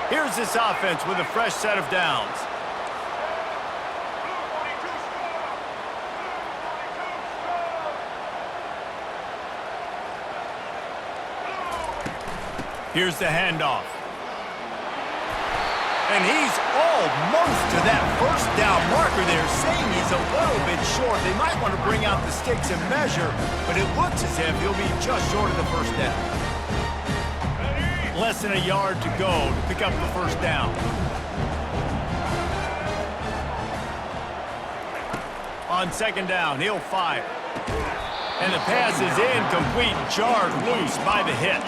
Here's this offense with a fresh set of downs. Here's the handoff. And he's almost to that first down marker there, saying he's a little bit short. They might want to bring out the sticks and measure, but it looks as if he'll be just short of the first down. Less than a yard to go to pick up the first down. On second down, he'll fire. And the pass is incomplete, jarred loose by the hit.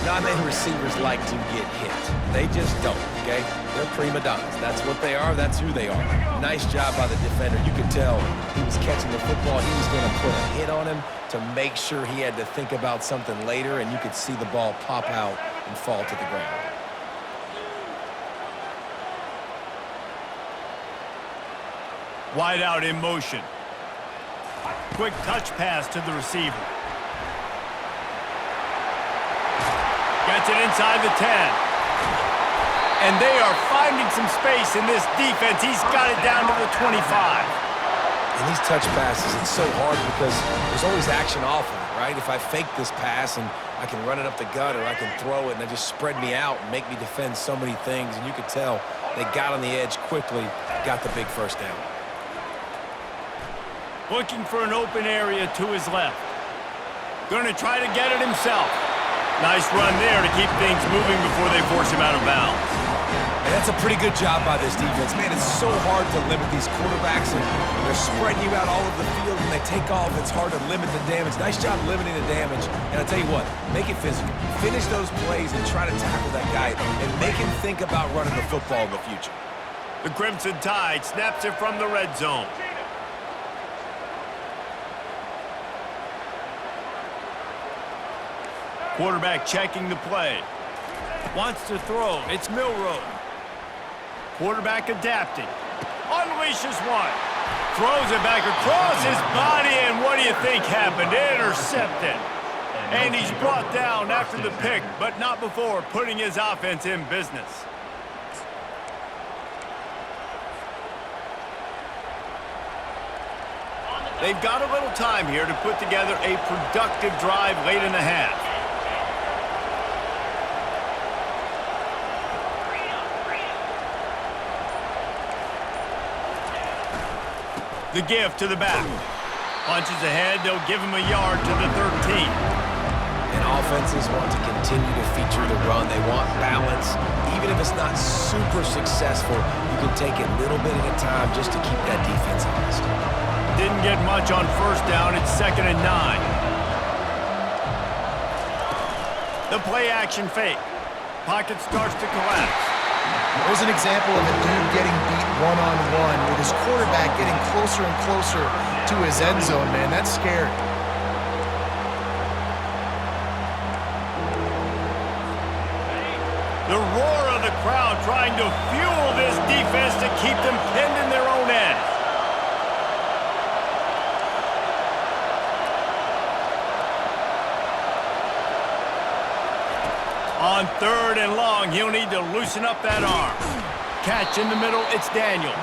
Not many receivers like to get hit. They just don't, okay? They're prima donnas. That's what they are. That's who they are. Nice job by the defender. You could tell he was catching the football. He was going to put a hit on him to make sure he had to think about something later, and you could see the ball pop out and fall to the ground. Wide out in motion. Quick touch pass to the receiver. Gets it inside the 10. And they are finding some space in this defense. He's got it down to the 25. And these touch passes, it's so hard because there's always action off of it, right? If I fake this pass and I can run it up the gut or I can throw it and it just spread me out and make me defend so many things. And you could tell they got on the edge quickly, got the big first down. Looking for an open area to his left. Going to try to get it himself. Nice run there to keep things moving before they force him out of bounds. And that's a pretty good job by this defense. Man, it's so hard to limit these quarterbacks, and they're spreading you out all over the field. When they take off, it's hard to limit the damage. Nice job limiting the damage. And I'll tell you what, make it physical. Finish those plays and try to tackle that guy and make him think about running the football in the future. The Crimson Tide snaps it from the red zone. Quarterback checking the play. Wants to throw. It's Milroe. Quarterback adapting. Unleashes one. Throws it back across his body, and what do you think happened? Intercepted. And he's brought down after the pick, but not before putting his offense in business. They've got a little time here to put together a productive drive late in the half. The give to the back. Punches ahead, they'll give him a yard to the 13. And offenses want to continue to feature the run. They want balance. Even if it's not super successful, you can take it a little bit at a time just to keep that defense honest. Didn't get much on first down. It's 2nd and 9. The play action fake. Pocket starts to collapse. There's an example of a dude getting beat one-on-one with his quarterback getting closer and closer to his end zone, man. That's scary. The roar of the crowd trying to fuel this defense to keep them pinned in their own end. On 3rd and long, he'll need to loosen up that arm. Catch in the middle, it's Daniels.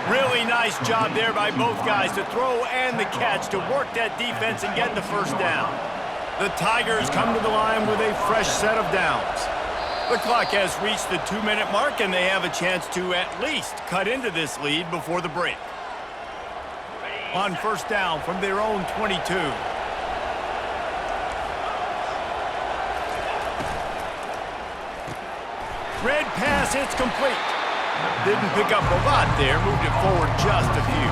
Really nice job there by both guys to throw and the catch to work that defense and get the first down. The Tigers come to the line with a fresh set of downs. The clock has reached the 2-minute mark, and they have a chance to at least cut into this lead before the break. On first down from their own 22. Red pass, it's complete. Didn't pick up a lot there, moved it forward just a few.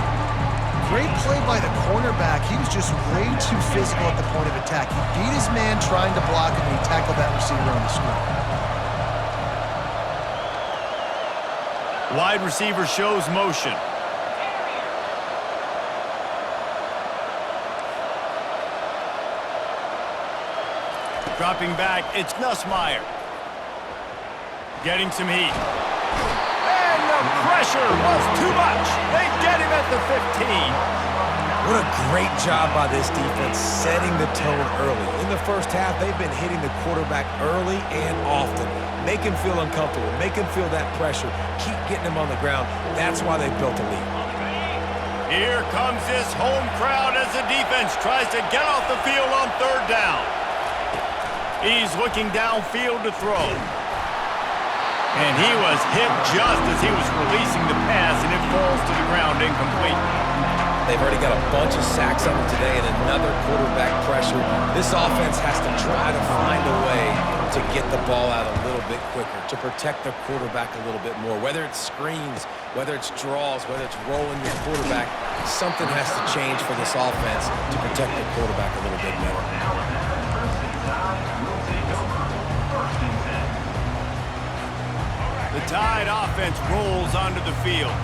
Great play by the cornerback. He was just way too physical at the point of attack. He beat his man trying to block him, and he tackled that receiver on the screen. Wide receiver shows motion. Dropping back, it's Nussmeier. Getting some heat. And the pressure was too much. They get him at the 15. What a great job by this defense setting the tone early. In the first half, they've been hitting the quarterback early and often. Make him feel uncomfortable. Make him feel that pressure. Keep getting him on the ground. That's why they built a lead. Here comes this home crowd as the defense tries to get off the field on third down. He's looking downfield to throw. And he was hit just as he was releasing the pass, and it falls to the ground incomplete. They've already got a bunch of sacks on them today and another quarterback pressure. This offense has to try to find a way to get the ball out a little bit quicker, to protect the quarterback a little bit more. Whether it's screens, whether it's draws, whether it's rolling your quarterback, something has to change for this offense to protect the quarterback a little bit more. The Tide offense rolls onto the field.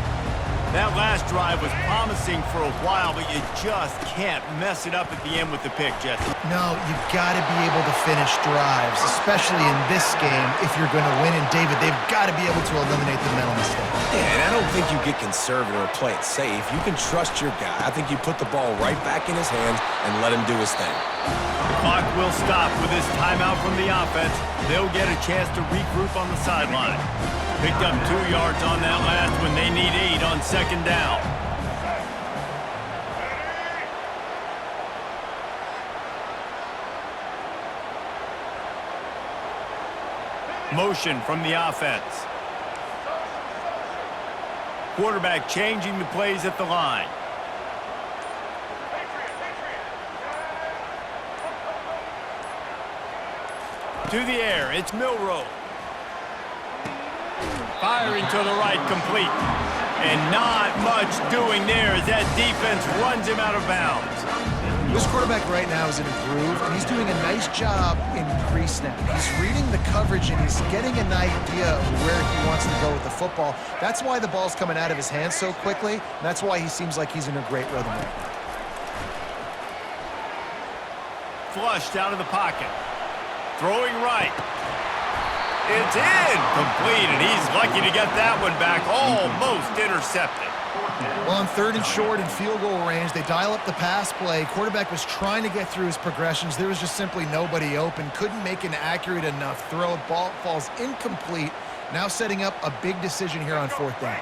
That last drive was promising for a while, but you just can't mess it up at the end with the pick, Jesse. No, you've got to be able to finish drives, especially in this game if you're going to win. And, David, they've got to be able to eliminate the mental mistakes. Yeah, and I don't think you get conservative or play it safe. You can trust your guy. I think you put the ball right back in his hands and let him do his thing. The clock will stop with this timeout from the offense. They'll get a chance to regroup on the sideline. Picked up 2 yards on that last when they need 8 on second down. Motion from the offense. Quarterback changing the plays at the line. To the air, it's Milroe. Firing to the right, complete. And not much doing there as that defense runs him out of bounds. This quarterback right now is in a groove, and he's doing a nice job in pre-snap. He's reading the coverage, and he's getting an idea of where he wants to go with the football. That's why the ball's coming out of his hands so quickly, and that's why he seems like he's in a great rhythm right now. Flushed out of the pocket. Throwing right. It's in. Complete, and he's lucky to get that one back. Almost intercepted. Well, on third and short and field goal range, they dial up the pass play. Quarterback was trying to get through his progressions. There was just simply nobody open. Couldn't make an accurate enough throw. Ball falls incomplete. Now setting up a big decision here on fourth down.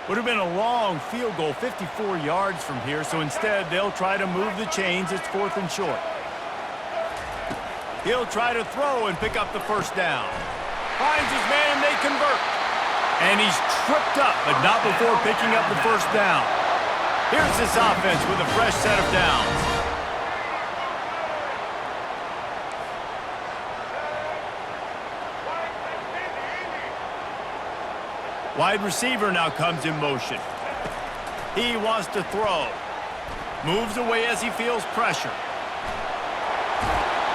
Would have been a long field goal, 54 yards from here, so instead they'll try to move the chains. It's fourth and short. He'll try to throw and pick up the first down. Finds his man, and they convert. And he's tripped up, but not before picking up the first down. Here's this offense with a fresh set of downs. Wide receiver now comes in motion. He wants to throw. Moves away as he feels pressure.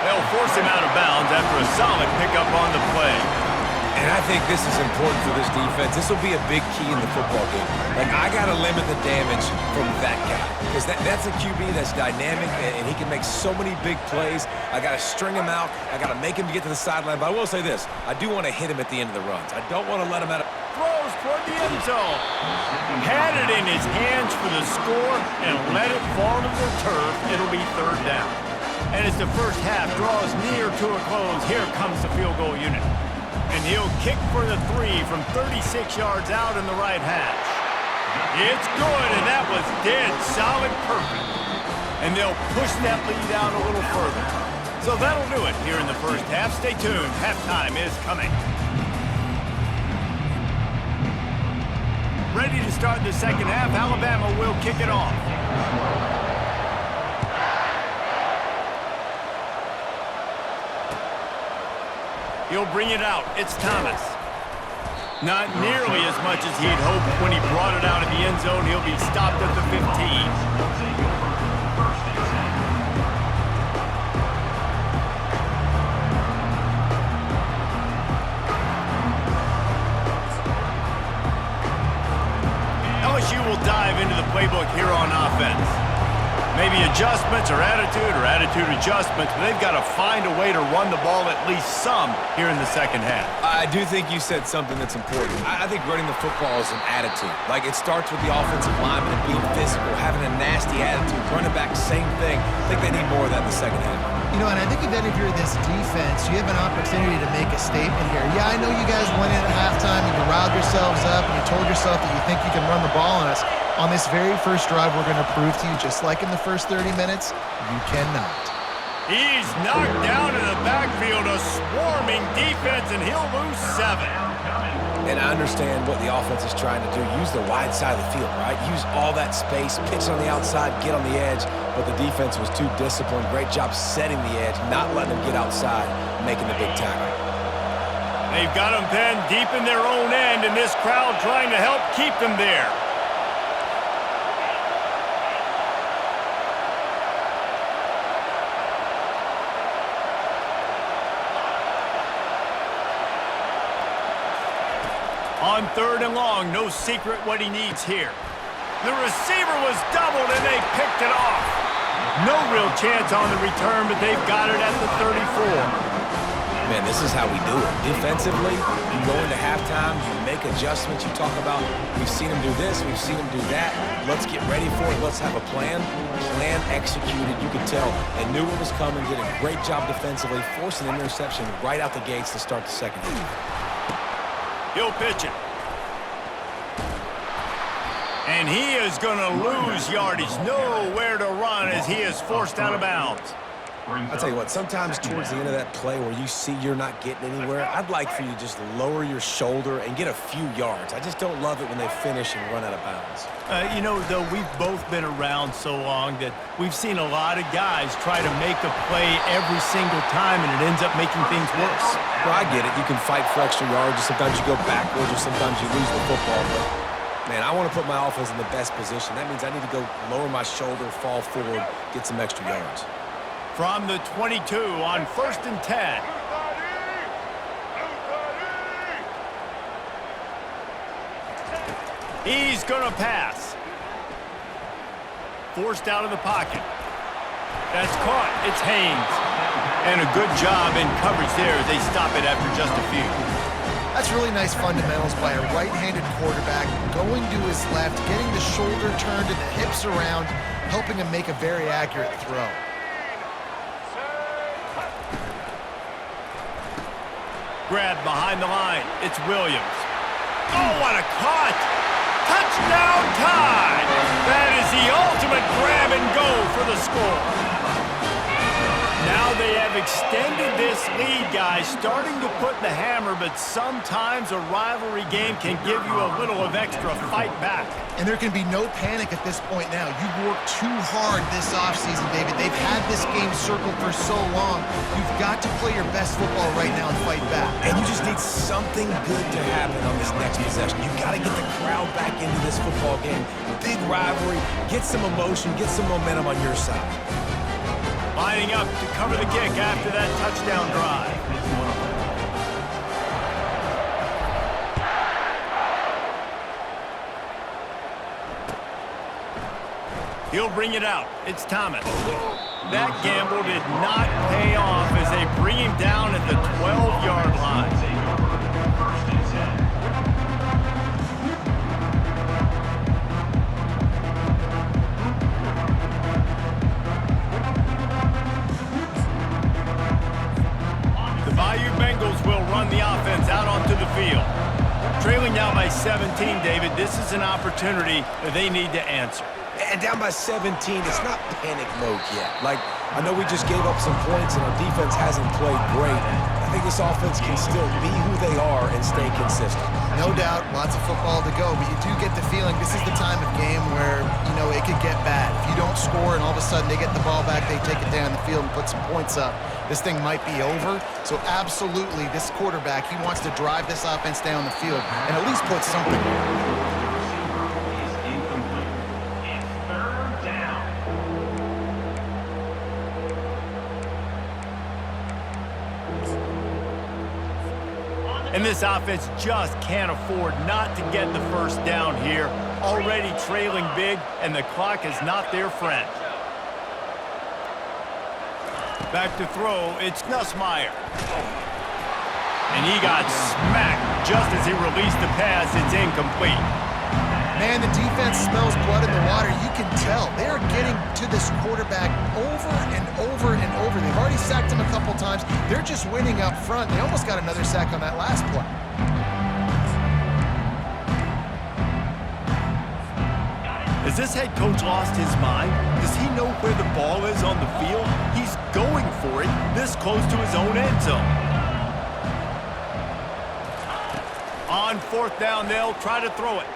They'll force him out of bounds after a solid pickup on the play. And I think this is important for this defense. This will be a big key in the football game. Like, I got to limit the damage from that guy. Because that's a QB that's dynamic, and he can make so many big plays. I got to string him out. I got to make him get to the sideline. But I will say this. I do want to hit him at the end of the runs. I don't want to let him out of... Throws toward the end zone. Had it in his hands for the score and let it fall to the turf. It'll be third down. And as the first half draws near to a close, here comes the field goal unit. And he'll kick for the 3 from 36 yards out in the right hash. It's good, and that was dead solid perfect. And they'll push that lead out a little further. So that'll do it here in the first half. Stay tuned. Halftime is coming. Ready to start the second half. Alabama will kick it off. He'll bring it out. It's Thomas. Not nearly as much as he'd hoped when he brought it out of the end zone. He'll be stopped at the 15. LSU will dive into the playbook here on offense. Maybe adjustments or attitude adjustments, but they've got to find a way to run the ball at least some here in the second half. I do think you said something that's important. I think running the football is an attitude. Like, it starts with the offensive lineman and being physical, having a nasty attitude. Running back, same thing. I think they need more of that in the second half. You know, and I think even if you're this defense, you have an opportunity to make a statement here. Yeah, I know you guys went in at halftime and you riled yourselves up and you told yourself that you think you can run the ball on us. On this very first drive, we're going to prove to you, just like in the first 30 minutes, you cannot. He's knocked down in the backfield, a swarming defense, and he'll lose 7. And I understand what the offense is trying to do. Use the wide side of the field, right? Use all that space, pitch on the outside, get on the edge. But the defense was too disciplined. Great job setting the edge, not letting them get outside, making the big tackle. They've got them pinned deep in their own end, and this crowd trying to help keep them there. On 3rd and long, no secret what he needs here. The receiver was doubled, and they picked it off. No real chance on the return, but they've got it at the 34. Man, this is how we do it. Defensively, you go into halftime, you make adjustments. You talk about, we've seen them do this, we've seen them do that. Let's get ready for it. Let's have a plan. Plan executed. You could tell they knew what was coming, did a great job defensively, forced an interception right out the gates to start the second half. He'll pitch it. And he is going to lose yardage. Nowhere to run as he is forced out of bounds. I'll tell you what, sometimes towards the end of that play where you see you're not getting anywhere, I'd like for you to just lower your shoulder and get a few yards. I just don't love it when they finish and run out of bounds. You know, though, we've both been around so long that we've seen a lot of guys try to make a play every single time, and it ends up making things worse. Well, I get it. You can fight for extra yards, or sometimes you go backwards, or sometimes you lose the football. But, man, I want to put my offense in the best position. That means I need to go lower my shoulder, fall forward, get some extra yards. From the 22 on 1st and 10. He's going to pass. Forced out of the pocket. That's caught. It's Haynes. And a good job in coverage there as they stop it after just a few. That's really nice fundamentals by a right-handed quarterback, going to his left, getting the shoulder turned and the hips around, helping him make a very accurate throw. Grab behind the line. It's Williams. Oh, what a cut! Touchdown tie! That is the ultimate grab and go for the score. Now they have extended this lead, guys, starting to put the hammer, but sometimes a rivalry game can give you a little of extra fight back. And there can be no panic at this point now. You've worked too hard this offseason, David. They've had this game circled for so long. You've got to play your best football right now and fight back. And you just need something good to happen on this next possession. You've got to get the crowd back into this football game. Big rivalry. Get some emotion. Get some momentum on your side. Lining up to cover the kick after that touchdown drive. He'll bring it out. It's Thomas. That gamble did not pay off as they bring him down at the 12-yard line. The Bayou Bengals will run the offense out onto the field. Trailing now by 17, David, this is an opportunity that they need to answer. And down by 17, it's not panic mode yet. Like, I know we just gave up some points and our defense hasn't played great. I think this offense can still be who they are and stay consistent. No doubt, lots of football to go, but you do get the feeling this is the time of game where, you know, it could get bad. If you don't score and all of a sudden they get the ball back, they take it down the field and put some points up, this thing might be over. So absolutely, this quarterback, he wants to drive this offense down the field and at least put something. And this offense just can't afford not to get the first down here. Already trailing big, and the clock is not their friend. Back to throw, it's Nussmeier. And he got smacked just as he released the pass. It's incomplete. Man, the defense smells blood in the water. You can tell. They are getting to this quarterback over and over and over. They've already sacked him a couple times. They're just winning up front. They almost got another sack on that last play. Has this head coach lost his mind? Does he know where the ball is on the field? He's going for it this close to his own end zone. On 4th down, they'll try to throw it.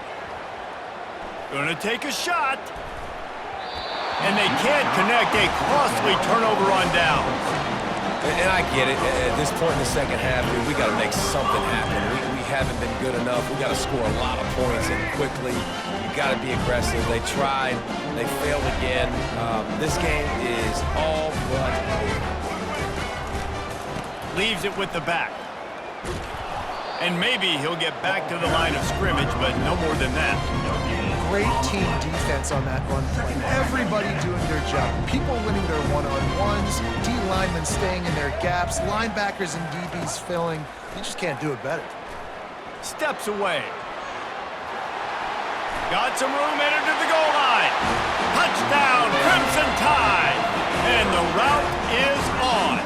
Gonna take a shot. And they can't connect. A costly turnover on downs. And I get it. At this point in the second half, dude, we got to make something happen. We haven't been good enough. We got to score a lot of points and quickly. You got to be aggressive. They tried. They failed again. This game is all but over. Leaves it with the back. And maybe he'll get back to the line of scrimmage, but no more than that. Great team defense on that run play. Everybody doing their job. People winning their one-on-ones, D linemen staying in their gaps, linebackers and DBs filling. You just can't do it better. Steps away. Got some room, entered to the goal line. Touchdown, Crimson Tide. And the route is on.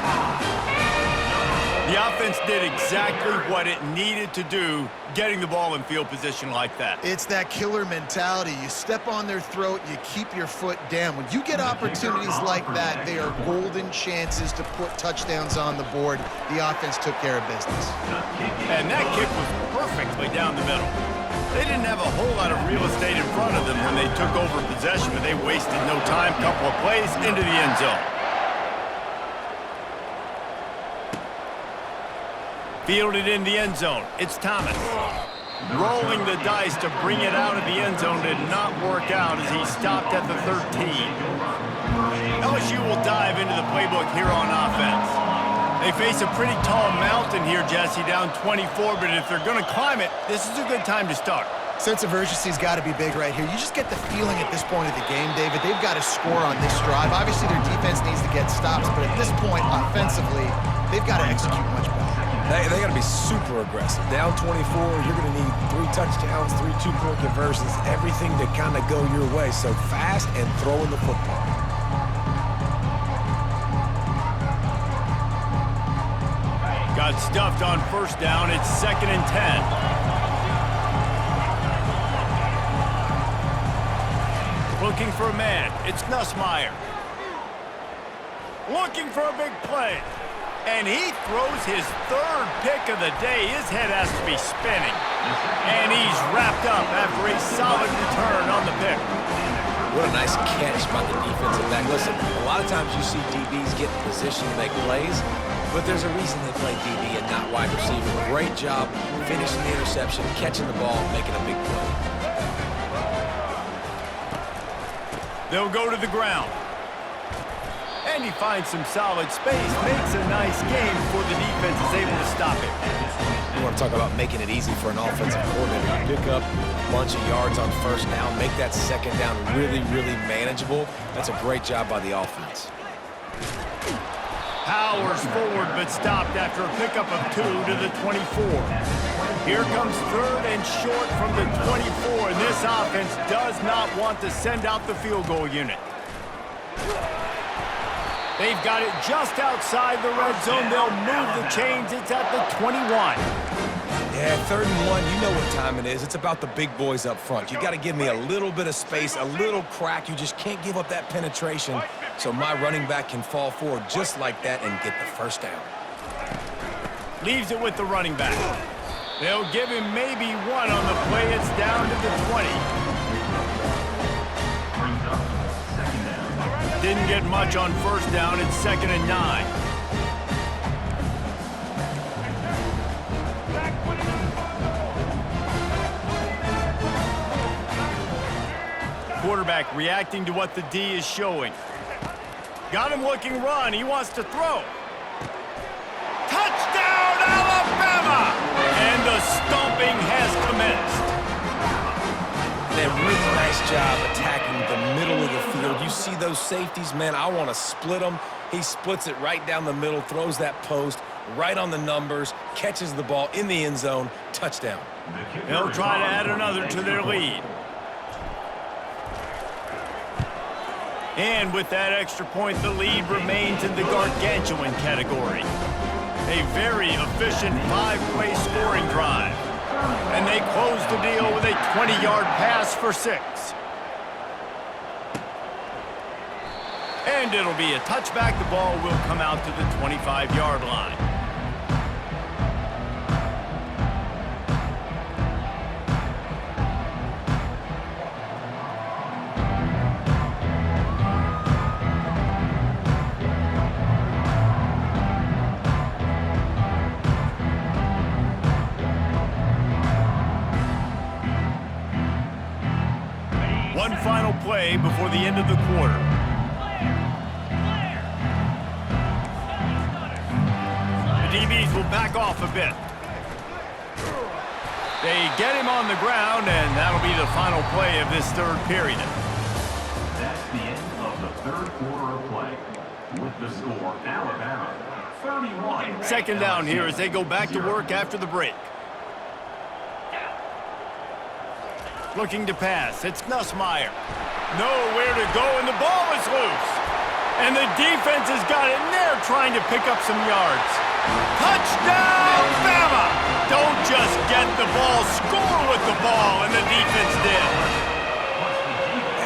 The offense did exactly what it needed to do, getting the ball in field position like that. It's that killer mentality. You step on their throat, you keep your foot down. When you get opportunities like that, they are golden chances to put touchdowns on the board. The offense took care of business. And that kick was perfectly down the middle. They didn't have a whole lot of real estate in front of them when they took over possession, but they wasted no time. Couple of plays into the end zone. Fielded in the end zone. It's Thomas. Rolling the dice to bring it out of the end zone did not work out as he stopped at the 13. LSU will dive into the playbook here on offense. They face a pretty tall mountain here, Jesse, down 24, but if they're going to climb it, this is a good time to start. Sense of urgency's got to be big right here. You just get the feeling at this point of the game, David, they've got to score on this drive. Obviously, their defense needs to get stops, but at this point, offensively, they've got to execute much better. They got to be super aggressive. Down 24, you're going to need 3 touchdowns, 3 two-point conversions, everything to kind of go your way. So fast and throwing the football. Got stuffed on 1st down. It's 2nd and 10. Looking for a man. It's Nussmeier. Looking for a big play. And he throws his 3rd pick of the day. His head has to be spinning. And he's wrapped up after a solid return on the pick. What a nice catch by the defensive back. Listen, a lot of times you see DBs get in position to make plays, but there's a reason they play DB and not wide receiver. Great job finishing the interception, catching the ball, making a big play. They'll go to the ground. And he finds some solid space, makes a nice game before the defense is able to stop it. You want to talk about making it easy for an offensive coordinator. You pick up a bunch of yards on 1st down, make that 2nd down really, really manageable. That's a great job by the offense. Powers forward, but stopped after a pickup of 2 to the 24. Here comes 3rd and short from the 24, and this offense does not want to send out the field goal unit. They've got it just outside the red zone. They'll move the chains. It's at the 21. Yeah, 3rd and 1, you know what time it is. It's about the big boys up front. You got to give me a little bit of space, a little crack. You just can't give up that penetration so my running back can fall forward just like that and get the 1st down. Leaves it with the running back. They'll give him maybe 1 on the play. It's down to the 20. Didn't get much on 1st down. It's 2nd and 9. Quarterback reacting to what the D is showing. Got him looking run. He wants to throw. Touchdown, Alabama! And the stomping has commenced. A really nice job attacking the middle of the field. You see those safeties, man, I want to split them. He splits it right down the middle, throws that post right on the numbers, catches the ball in the end zone, touchdown. They'll try to add another to their lead. And with that extra point, the lead remains in the gargantuan category. A very efficient 5-play scoring drive. And they close the deal with a 20-yard pass for 6. And it'll be a touchback. The ball will come out to the 25-yard line. One final play before the end of the quarter. The DBs will back off a bit. They get him on the ground, and that'll be the final play of this third period. That's the end of the third quarter of play. With the score, Alabama 31. Second down here as they go back to work after the break. Looking to pass. It's Nussmeier. Nowhere to go, and the ball is loose. And the defense has got it, and they're trying to pick up some yards. Touchdown, Bama! Don't just get the ball, score with the ball, and the defense did.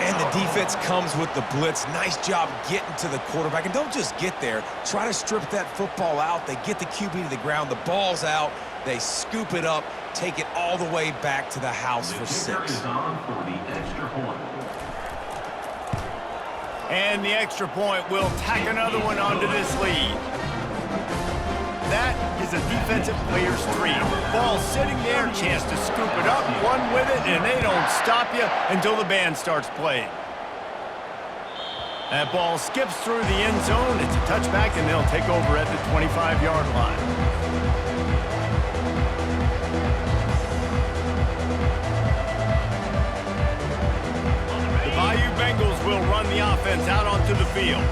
And the defense comes with the blitz. Nice job getting to the quarterback. And don't just get there. Try to strip that football out. They get the QB to the ground. The ball's out. They scoop it up, take it all the way back to the house for 6. Is on for the extra point. And the extra point will tack another one onto this lead. That is a defensive player's dream. Ball sitting there, chance to scoop it up, run with it, and they don't stop you until the band starts playing. That ball skips through the end zone. It's a touchback, and they'll take over at the 25-yard line. Bengals will run the offense out onto the field.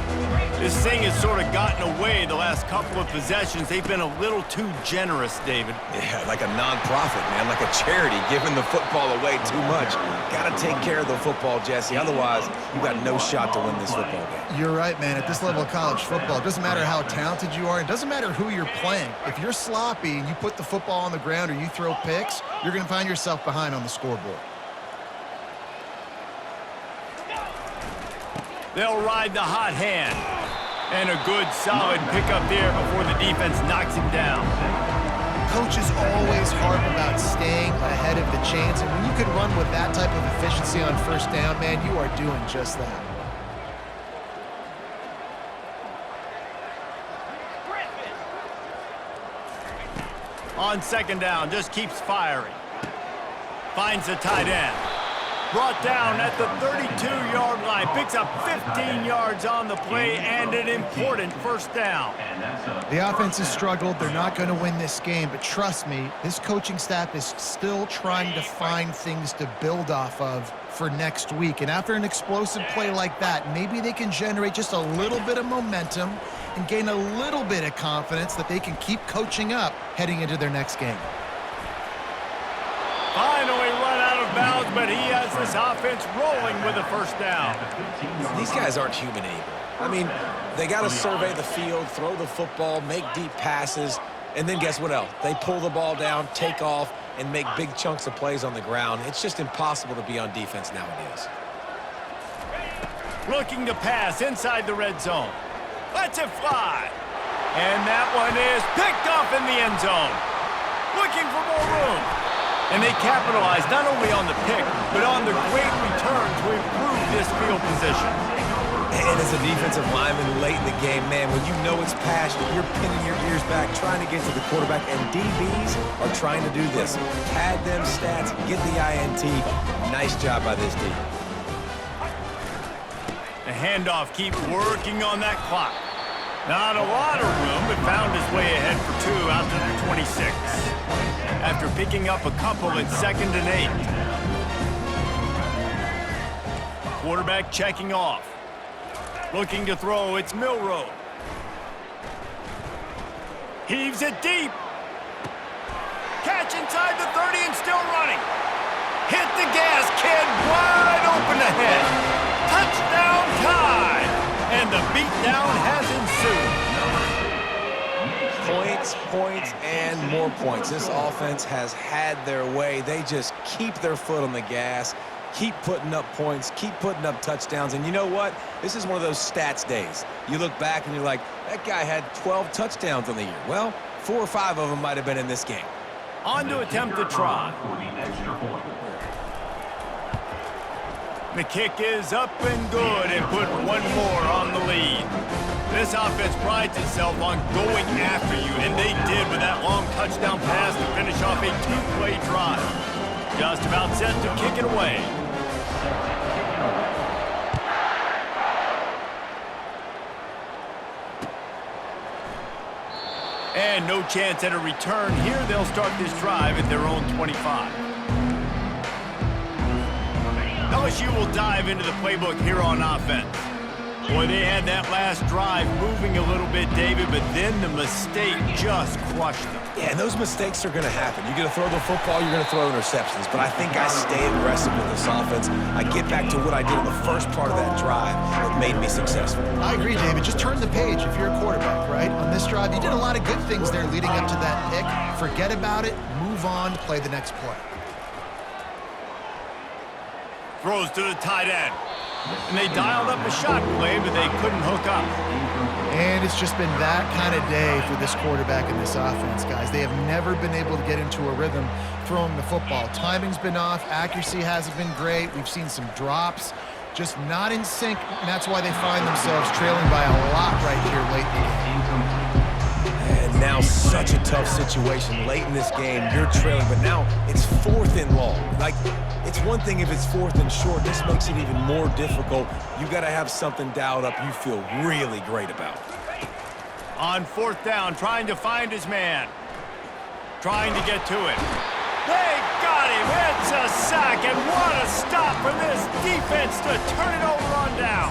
This thing has sort of gotten away the last couple of possessions. They've been a little too generous, David. Yeah, like a non-profit, man, like a charity, giving the football away too much. Got to take care of the football, Jesse. Otherwise, you got no shot to win this football game. You're right, man. At this level of college football, it doesn't matter how talented you are. It doesn't matter who you're playing. If you're sloppy and you put the football on the ground or you throw picks, you're going to find yourself behind on the scoreboard. They'll ride the hot hand. And a good, solid pickup there before the defense knocks him down. Coaches always harp about staying ahead of the chains, and when you can run with that type of efficiency on first down, man, you are doing just that. On second down, just keeps firing. Finds the tight end. Brought down at the 32-yard line. Picks up 15 yards on the play and an important first down. The offense has struggled. They're not going to win this game, but trust me, this coaching staff is still trying to find things to build off of for next week. And after an explosive play like that, maybe they can generate just a little bit of momentum and gain a little bit of confidence that they can keep coaching up heading into their next game. Finally run out of bounds, but he has this offense rolling with a first down. These guys aren't human anymore. I mean, they got to survey the field, throw the football, make deep passes, and then guess what else? They pull the ball down, take off, and make big chunks of plays on the ground. It's just impossible to be on defense nowadays. Looking to pass inside the red zone. Lets it fly. And that one is picked off in the end zone. Looking for more room. And they capitalize not only on the pick, but on the great return to improve this field position. And as a defensive lineman late in the game, man, when you know it's pass, you're pinning your ears back, trying to get to the quarterback, and DBs are trying to do this. Pad them stats, get the INT. Nice job by this D. The handoff keeps working on that clock. Not a lot of room, but found his way ahead for 2 out to the 26. After picking up a couple at 2nd and 8. Quarterback checking off. Looking to throw, it's Milroe. Heaves it deep. Catch inside the 30 and still running. Hit the gas, kid. Wide open ahead. Touchdown Tide. And the beatdown has ensued. Points, points, and more points. This offense has had their way. They just keep their foot on the gas, keep putting up points, keep putting up touchdowns. And you know what? This is one of those stats days. You look back and you're like, that guy had 12 touchdowns on the year. Well, 4 or 5 of them might have been in this game. On to attempt the try. For the extra point. The kick is up and good and put one more on the lead. This offense prides itself on going after you, and they did with that long touchdown pass to finish off a 2-play drive. Just about set to kick it away. And no chance at a return here. They'll start this drive at their own 25. LSU will dive into the playbook here on offense. Boy, they had that last drive moving a little bit, David, but then the mistake just crushed them. Yeah, and those mistakes are going to happen. You're going to throw the football, you're going to throw interceptions. But I think I stay aggressive with this offense. I get back to what I did in the first part of that drive that made me successful. I agree, David. Just turn the page if you're a quarterback, right? On this drive, you did a lot of good things there leading up to that pick. Forget about it, move on, play the next play. Throws to the tight end. And they dialed up a shot play, but they couldn't hook up. And it's just been that kind of day for this quarterback and this offense, guys. They have never been able to get into a rhythm throwing the football. Timing's been off. Accuracy hasn't been great. We've seen some drops. Just not in sync, and that's why they find themselves trailing by a lot right here late in the game. And now such a tough situation late in this game. You're trailing, but now it's 4th and long. Like, it's one thing if it's 4th and short. This makes it even more difficult. You got to have something dialed up you feel really great about. On 4th down, trying to find his man. Trying to get to it. They got him. It's a sack, and what a stop for this defense to turn it over on down.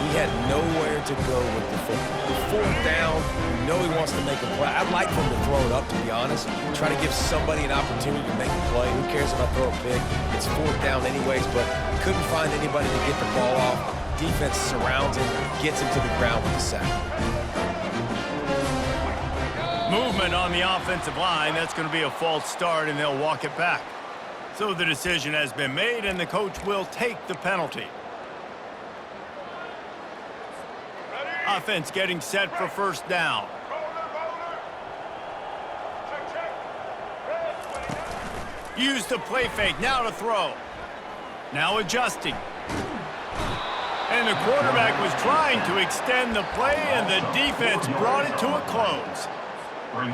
He had nowhere to go with the football. 4th down, you know he wants to make a play. I'd like for him to throw it up, to be honest. Try to give somebody an opportunity to make a play. Who cares if I throw a pick? It's 4th down anyways, but couldn't find anybody to get the ball off. Defense surrounds him, gets him to the ground with the sack. Movement on the offensive line. That's going to be a false start, and they'll walk it back. So the decision has been made, and the coach will take the penalty. Offense getting set for 1st down. Use the play fake. Now to throw. Now adjusting. And the quarterback was trying to extend the play, and the defense brought it to a close.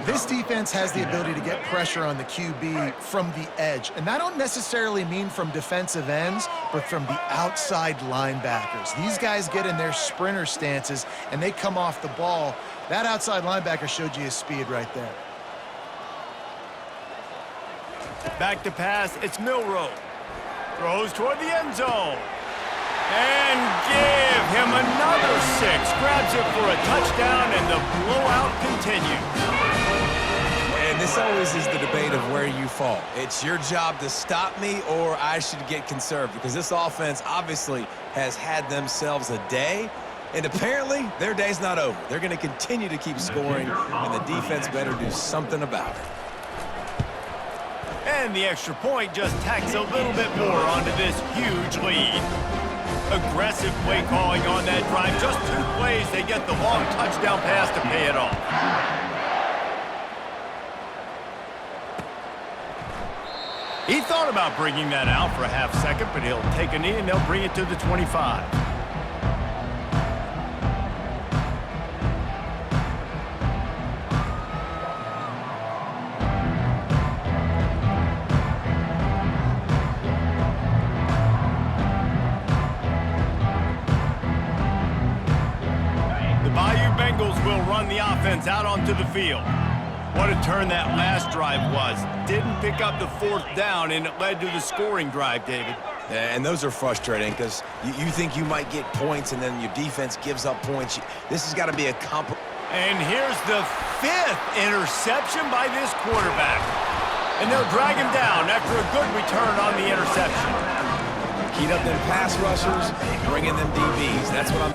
This defense has the ability to get pressure on the QB from the edge. And that don't necessarily mean from defensive ends, but from the outside linebackers. These guys get in their sprinter stances, and they come off the ball. That outside linebacker showed you his speed right there. Back to pass, it's Milroe. Throws toward the end zone. And give him another 6. Grabs it for a touchdown, and the blowout continues. And this always is the debate of where you fall. It's your job to stop me, or I should get conserved, because this offense obviously has had themselves a day, and apparently their day's not over. They're going to continue to keep scoring, and the defense better do something about it. And the extra point just tacks a little bit more onto this huge lead. Aggressive play calling on that drive. Just 2 plays, they get the long touchdown pass to pay it off. He thought about bringing that out for a half second, but he'll take a knee and they'll bring it to the 25. Will run the offense out onto the field. What a turn that last drive was. Didn't pick up the 4th down, and it led to the scoring drive, David. And those are frustrating because you think you might get points, and then your defense gives up points. This has got to be a comp. And here's the 5th interception by this quarterback. And they'll drag him down after a good return on the interception. Keyed up them pass rushers, bringing them DBs. That's what I'm